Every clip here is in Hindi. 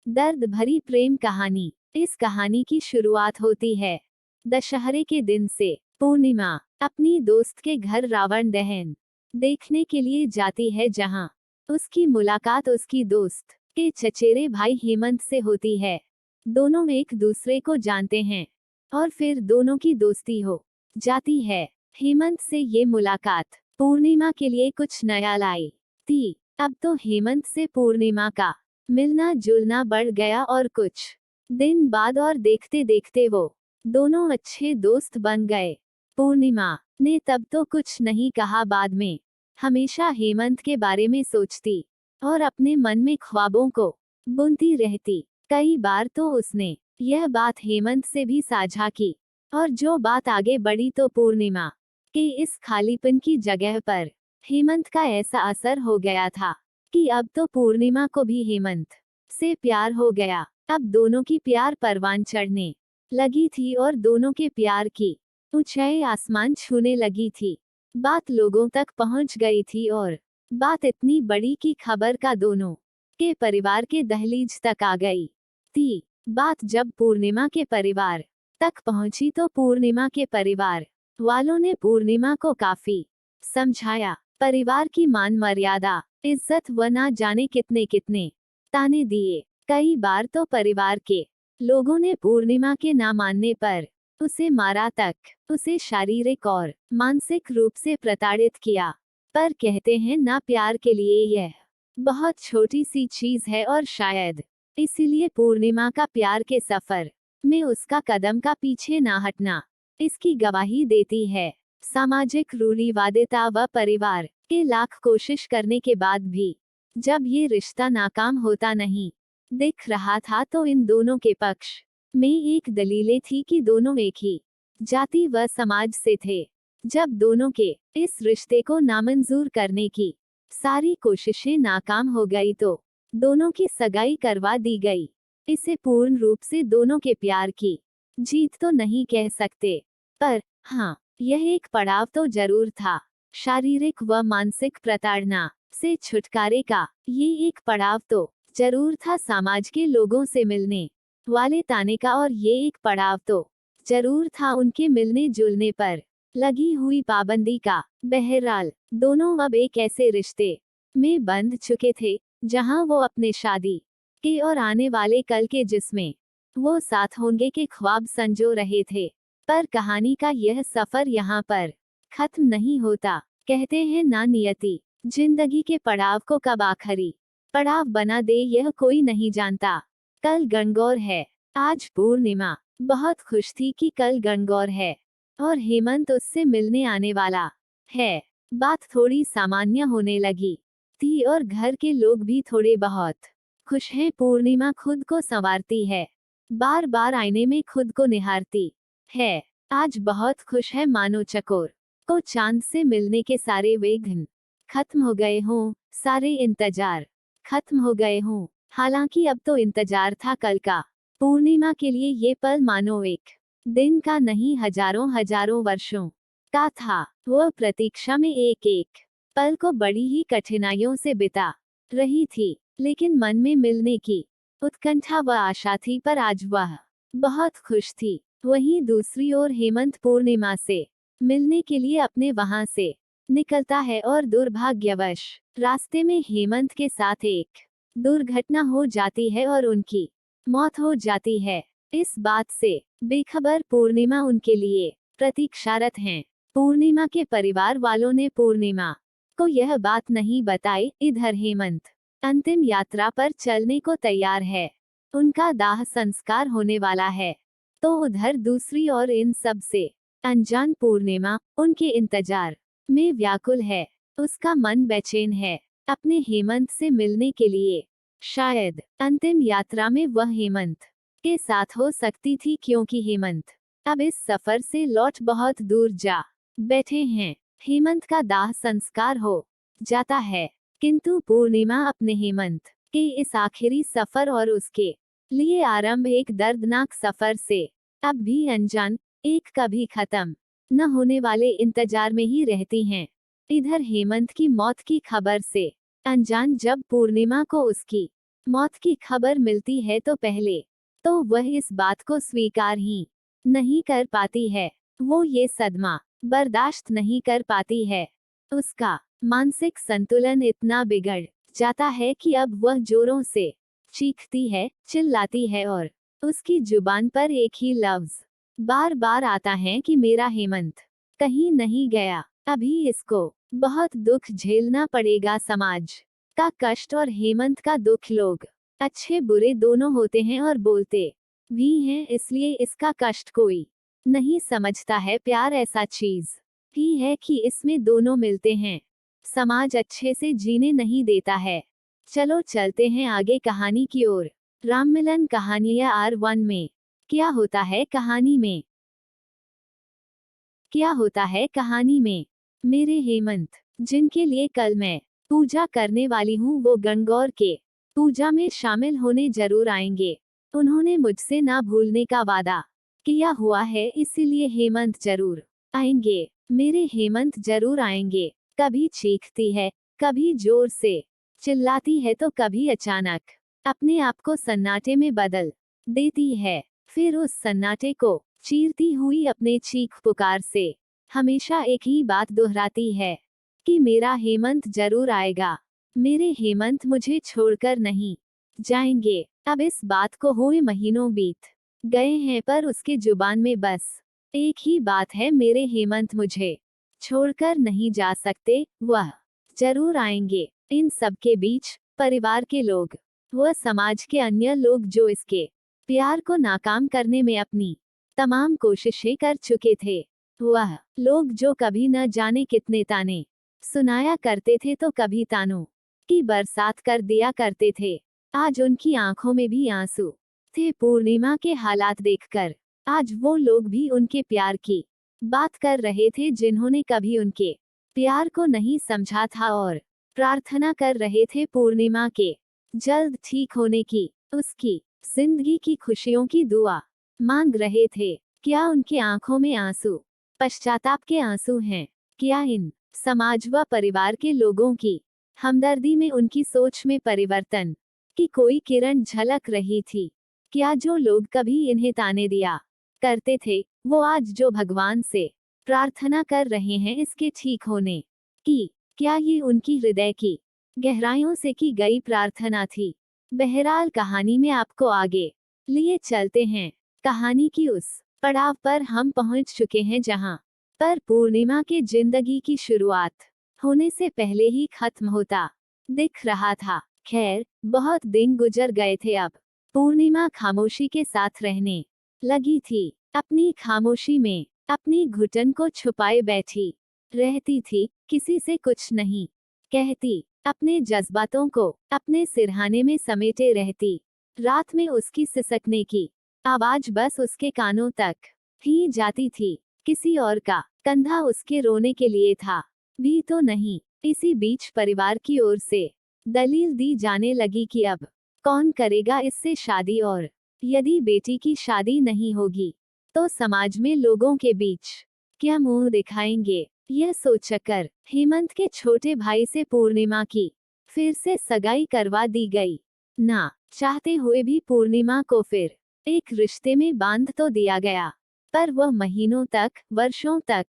दर्द भरी प्रेम कहानी। इस कहानी की शुरुआत होती है दशहरे के दिन से। पूर्णिमा अपनी दोस्त के घर रावण दहन देखने के लिए जाती है, जहां उसकी मुलाकात उसकी दोस्त के चचेरे भाई हेमंत से होती है। दोनों एक दूसरे को जानते हैं और फिर दोनों की दोस्ती हो जाती है। हेमंत से ये मुलाकात पूर्णिमा के लिए कुछ नया लाई थी। अब तो हेमंत से पूर्णिमा का मिलना जुलना बढ़ गया और कुछ दिन बाद और देखते देखते वो दोनों अच्छे दोस्त बन गए। पूर्णिमा ने तब तो कुछ नहीं कहा, बाद में हमेशा हेमंत के बारे में सोचती और अपने मन में ख्वाबों को बुनती रहती। कई बार तो उसने यह बात हेमंत से भी साझा की, और जो बात आगे बढ़ी तो पूर्णिमा के इस खालीपन की जगह पर हेमंत का ऐसा असर हो गया था कि अब तो पूर्णिमा को भी हेमंत से प्यार हो गया। अब दोनों की प्यार परवान चढ़ने लगी थी और दोनों के प्यार की ऊंचाई आसमान छूने लगी थी। बात लोगों तक पहुंच गई थी और बात इतनी बड़ी कि खबर का दोनों के परिवार के दहलीज तक आ गई थी। बात जब पूर्णिमा के परिवार तक पहुंची तो पूर्णिमा के परिवार वालों ने पूर्णिमा को काफी समझाया। परिवार की मान मर्यादा, इज्जत व ना जाने कितने कितने ताने दिए। कई बार तो परिवार के लोगों ने पूर्णिमा के ना मानने पर उसे मारा तक, उसे शारीरिक और मानसिक रूप से प्रताड़ित किया। पर कहते हैं ना, प्यार के लिए यह बहुत छोटी सी चीज है और शायद इसीलिए पूर्णिमा का प्यार के सफर में उसका कदम का पीछे ना हटना इसकी गवाही देती है। सामाजिक रूढ़िवादिता व परिवार के लाख कोशिश करने के बाद भी जब ये रिश्ता नाकाम होता नहीं दिख रहा था, तो इन दोनों के पक्ष में एक दलीलें थी कि दोनों एक ही जाति व समाज से थे। जब दोनों के इस रिश्ते को नामंजूर करने की सारी कोशिशें नाकाम हो गई तो दोनों की सगाई करवा दी गई। इसे पूर्ण रूप से दोनों के प्यार की जीत तो नहीं कह सकते, पर हाँ, यह एक पड़ाव तो जरूर था। शारीरिक व मानसिक प्रताड़ना से छुटकारे का ये एक पड़ाव तो जरूर था। समाज के लोगों से मिलने वाले ताने का, और ये एक पड़ाव तो जरूर था उनके मिलने जुलने पर लगी हुई पाबंदी का। बहरहाल दोनों अब एक ऐसे रिश्ते में बंध चुके थे जहां वो अपने शादी के और आने वाले कल के जिसमें वो साथ होंगे के ख्वाब संजो रहे थे। पर कहानी का यह सफर यहाँ पर खत्म नहीं होता। कहते हैं ना, नियति जिंदगी के पड़ाव को कब आखिरी पड़ाव बना दे यह कोई नहीं जानता। कल गणगौर है। आज पूर्णिमा बहुत खुश थी कि कल गणगौर है और हेमंत उससे मिलने आने वाला है। बात थोड़ी सामान्य होने लगी थी और घर के लोग भी थोड़े बहुत खुश हैं। पूर्णिमा खुद को संवारती है, बार बार आईने में खुद को निहारती है। आज बहुत खुश है, मानो चकोर को चांद से मिलने के सारे विघ्न खत्म हो गए हों, सारे इंतजार खत्म हो गए हों। हालांकि अब तो इंतजार था कल का। पूर्णिमा के लिए ये पल मानो एक दिन का नहीं, हजारों हजारों वर्षों का था। वह प्रतीक्षा में एक एक पल को बड़ी ही कठिनाइयों से बिता रही थी, लेकिन मन में मिलने की उत्कंठा व आशा थी। पर आज वह बहुत खुश थी। वहीं दूसरी ओर हेमंत पूर्णिमा से मिलने के लिए अपने वहां से निकलता है और दुर्भाग्यवश रास्ते में हेमंत के साथ एक दुर्घटना हो जाती है और उनकी मौत हो जाती है। इस बात से बेखबर पूर्णिमा उनके लिए प्रतीक्षारत हैं। पूर्णिमा के परिवार वालों ने पूर्णिमा को यह बात नहीं बताई। इधर हेमंत अंतिम यात्रा पर चलने को तैयार है, उनका दाह संस्कार होने वाला है, तो उधर दूसरी ओर इन सब से अनजान पूर्णिमा उनके इंतजार में व्याकुल है। उसका मन बेचैन है अपने हेमंत से मिलने के लिए। शायद अंतिम यात्रा में वह हेमंत के साथ हो सकती थी, क्योंकि हेमंत अब इस सफर से लौट बहुत दूर जा बैठे हैं। हेमंत का दाह संस्कार हो जाता है, किंतु पूर्णिमा अपने हेमंत के इस आखिरी सफर और उसके लिए आरंभ एक दर्दनाक सफर से अब भी अनजान, एक कभी खत्म न होने वाले इंतजार में ही रहती हैं। इधर हेमंत की मौत की खबर से अनजान जब पूर्णिमा को उसकी मौत की खबर मिलती है तो पहले तो वह इस बात को स्वीकार ही नहीं कर पाती है। वो ये सदमा बर्दाश्त नहीं कर पाती है। उसका मानसिक संतुलन इतना बिगड़ जाता है कि अब वह जोरों से चीखती है, चिल्लाती है और उसकी जुबान पर एक ही लफ्ज बार बार आता है कि मेरा हेमंत कहीं नहीं गया। अभी इसको बहुत दुख झेलना पड़ेगा। समाज का कष्ट और हेमंत का दुख, लोग अच्छे बुरे दोनों होते हैं और बोलते भी हैं, इसलिए इसका कष्ट कोई नहीं समझता है। प्यार ऐसा चीज ही है कि इसमें दोनों मिलते हैं। समाज अच्छे से जीने नहीं देता है। चलो चलते हैं आगे कहानी की ओर। राममिलन कहानियां R1 में क्या होता है कहानी में? क्या होता है कहानी में? मेरे हेमंत, जिनके लिए कल मैं पूजा करने वाली हूँ, वो गणगौर के पूजा में शामिल होने जरूर आएंगे। उन्होंने मुझसे ना भूलने का वादा किया हुआ है, इसीलिए हेमंत जरूर आएंगे। मेरे हेमंत जरूर आएंगे। कभी चीखती है, कभी जोर से चिल्लाती है तो कभी अचानक अपने आप को सन्नाटे में बदल देती है। फिर उस सन्नाटे को चीरती हुई अपने चीख पुकार से हमेशा एक ही बात दोहराती है कि मेरा हेमंत जरूर आएगा। मेरे हेमंत मुझे छोड़कर नहीं जाएंगे। अब इस बात को हुए महीनों बीत गए हैं, पर उसके जुबान में बस एक ही बात है, मेरे हेमंत मुझे छोड़कर नहीं जा सकते, वह जरूर आएंगे। इन सब के बीच परिवार के लोग, वह समाज के अन्य लोग जो इसके प्यार को नाकाम करने में अपनी तमाम कोशिशें कर चुके थे, वह लोग जो कभी न जाने कितने ताने सुनाया करते थे तो कभी तानों की बरसात कर दिया करते थे, आज उनकी आंखों में भी आंसू थे पूर्णिमा के हालात देखकर। आज वो लोग भी उनके प्यार की बात कर रहे थे जिन्होंने कभी उनके प्यार को नहीं समझा था, और प्रार्थना कर रहे थे पूर्णिमा के जल्द ठीक होने की, उसकी जिंदगी की खुशियों की दुआ मांग रहे थे। क्या उनके आंखों में आंसू पश्चाताप के आंसू हैं? क्या इन समाज व परिवार के लोगों की हमदर्दी में, उनकी सोच में परिवर्तन की कोई किरण झलक रही थी? क्या जो लोग कभी इन्हें ताने दिया करते थे, वो आज जो भगवान से प्रार्थना कर रहे हैं इसके ठीक होने की, क्या ये उनकी हृदय की गहराइयों से की गई प्रार्थना थी? बहरहाल कहानी में आपको आगे लिए चलते हैं। कहानी की उस पड़ाव पर हम पहुंच चुके हैं जहां पर पूर्णिमा के जिंदगी की शुरुआत होने से पहले ही खत्म होता दिख रहा था। खैर, बहुत दिन गुजर गए थे। अब पूर्णिमा खामोशी के साथ रहने लगी थी। अपनी खामोशी में अपनी घुटन को छुपाए बैठी रहती थी, किसी से कुछ नहीं कहती, अपने जज्बातों को अपने सिरहाने में समेटे रहती। रात में उसकी सिसकने की आवाज बस उसके कानों तक ही जाती थी। किसी और का कंधा उसके रोने के लिए था भी तो नहीं। इसी बीच परिवार की ओर से दलील दी जाने लगी कि अब कौन करेगा इससे शादी, और यदि बेटी की शादी नहीं होगी तो समाज में लोगों के बीच क्या मुंह दिखाएंगे। यह सोचकर हेमंत के छोटे भाई से पूर्णिमा की फिर से सगाई करवा दी गई। ना चाहते हुए भी पूर्णिमा को फिर एक रिश्ते में बांध तो दिया गया, पर वह महीनों तक, वर्षों तक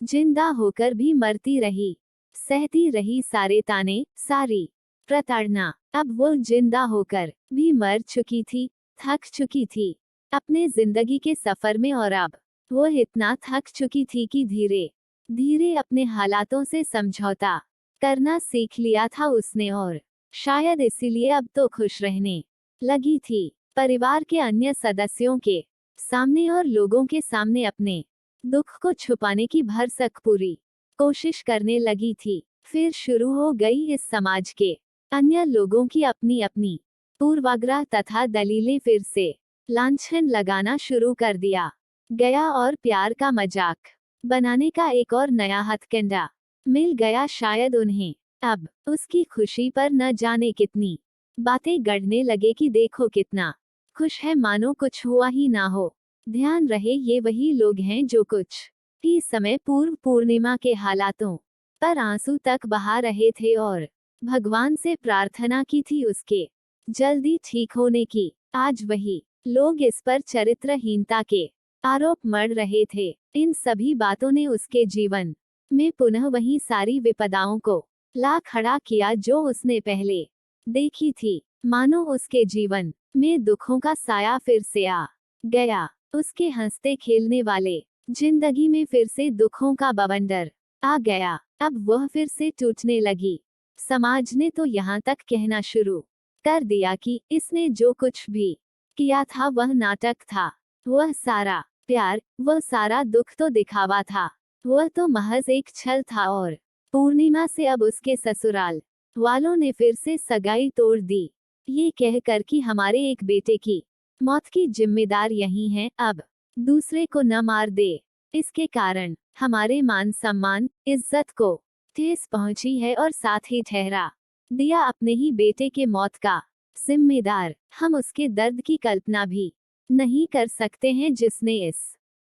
जिंदा होकर भी मरती रही, सहती रही सारे ताने, सारी प्रताड़ना। अब वो जिंदा होकर भी मर चुकी थी, थक चुकी थी अपने जिंदगी के सफर में, और अब वो इतना थक चुकी थी कि धीरे धीरे अपने हालातों से समझौता करना सीख लिया था उसने, और शायद इसीलिए अब तो खुश रहने लगी थी। परिवार के अन्य सदस्यों के सामने और लोगों के सामने अपने दुख को छुपाने की भरसक पूरी कोशिश करने लगी थी। फिर शुरू हो गई इस समाज के अन्य लोगों की अपनी अपनी पूर्वाग्रह तथा दलीलें, फिर से लांछन लगाना शुरू कर दिया गया और प्यार का मजाक बनाने का एक और नया हथकंडा मिल गया शायद उन्हें। अब उसकी खुशी पर न जाने कितनी बातें गढ़ने लगे कि देखो कितना खुश है, मानो कुछ हुआ ही ना हो। ध्यान रहे ये वही लोग हैं जो कुछ ही समय पूर्व पूर्णिमा के हालातों पर आंसू तक बहा रहे थे और भगवान से प्रार्थना की थी उसके जल्दी ठीक होने की। आज वही लोग इस पर चरित्रहीनता के आरोप मढ़ रहे थे। इन सभी बातों ने उसके जीवन में पुनः वही सारी विपदाओं को ला खड़ा किया जो उसने पहले देखी थी। मानो उसके जीवन में दुखों का साया फिर से आ गया। उसके हंसते खेलने वाले जिंदगी में फिर से दुखों का बवंडर आ गया। अब वह फिर से टूटने लगी। समाज ने तो यहाँ तक कहना शुरू कर दिया कि इसने जो कुछ भी किया था वह नाटक था। वह सारा प्यार, वह सारा दुख तो दिखावा था। वह तो महज एक छल था। और पूर्णिमा से अब उसके ससुराल वालों ने फिर से सगाई तोड़ दी, ये कहकर कि हमारे एक बेटे की मौत की जिम्मेदार यही है, अब दूसरे को न मार दे। इसके कारण हमारे मान सम्मान, इज्जत को ठेस पहुंची है और साथ ही ठहरा दिया अपने ही बेटे के मौत का जिम्मेदार। हम उसके दर्द की कल्पना भी नहीं कर सकते हैं जिसने इस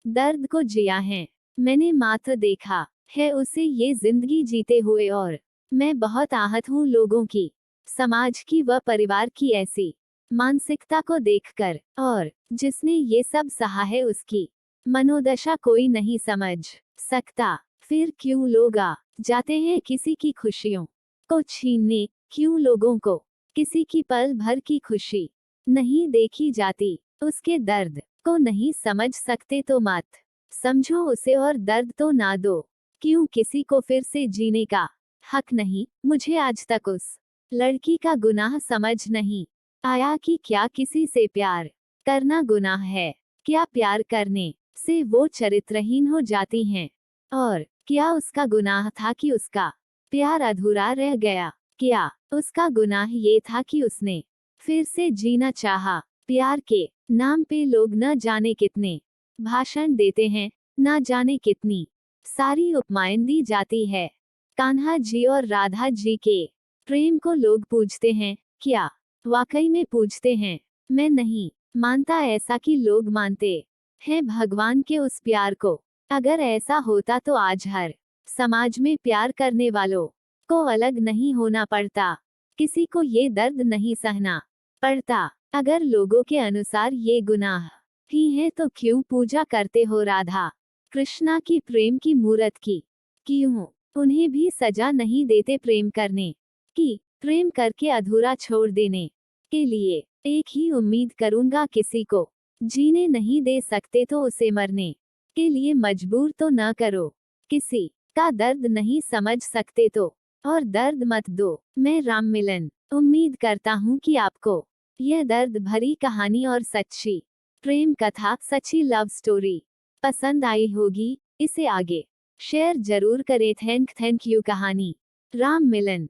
दर्द को जिया है। मैंने मात्र देखा है उसे ये जिंदगी जीते हुए, और मैं बहुत आहत हूँ लोगों की, समाज की व परिवार की ऐसी मानसिकता को देखकर। और जिसने ये सब सहा है उसकी मनोदशा कोई नहीं समझ सकता। फिर क्यों लोग आ जाते हैं किसी की खुशियों को छीनने? क्यों लोगों को किसी की पल भर की खुशी नहीं देखी जाती? उसके दर्द को नहीं समझ सकते तो मत समझो उसे और दर्द तो ना दो। क्यों किसी को फिर से जीने का हक नहीं? मुझे आज तक उस लड़की का गुनाह समझ नहीं आया कि क्या किसी से प्यार करना गुनाह है? क्या प्यार करने से वो चरित्रहीन हो जाती हैं? और क्या उसका गुनाह था कि उसका प्यार अधूरा रह गया? क्या उसका गुनाह ये था कि उसने फिर से जीना चाहा? प्यार के नाम पे लोग न जाने कितने भाषण देते हैं, न जाने कितनी सारी उपमाएं दी जाती है। कान्हा जी और राधा जी के प्रेम को लोग पूजते हैं, क्या वाकई में पूजते हैं? मैं नहीं मानता ऐसा कि लोग मानते हैं भगवान के उस प्यार को। अगर ऐसा होता तो आज हर समाज में प्यार करने वालों को अलग नहीं होना पड़ता, किसी को ये दर्द नहीं सहना पड़ता। अगर लोगों के अनुसार ये गुनाह ही है तो क्यों पूजा करते हो राधा कृष्णा की प्रेम की मूरत की? क्यों उन्हें भी सजा नहीं देते प्रेम करने की? प्रेम करके अधूरा छोड़ देने के लिए एक ही उम्मीद करूंगा, किसी को जीने नहीं दे सकते तो उसे मरने के लिए मजबूर तो न करो। किसी का दर्द नहीं समझ सकते तो और दर्द मत दो। मैं राम मिलन उम्मीद करता हूँ कि आपको यह दर्द भरी कहानी और सच्ची प्रेम कथा, सच्ची लव स्टोरी पसंद आई होगी। इसे आगे शेयर जरूर करें। Thank you. कहानी राम मिलन।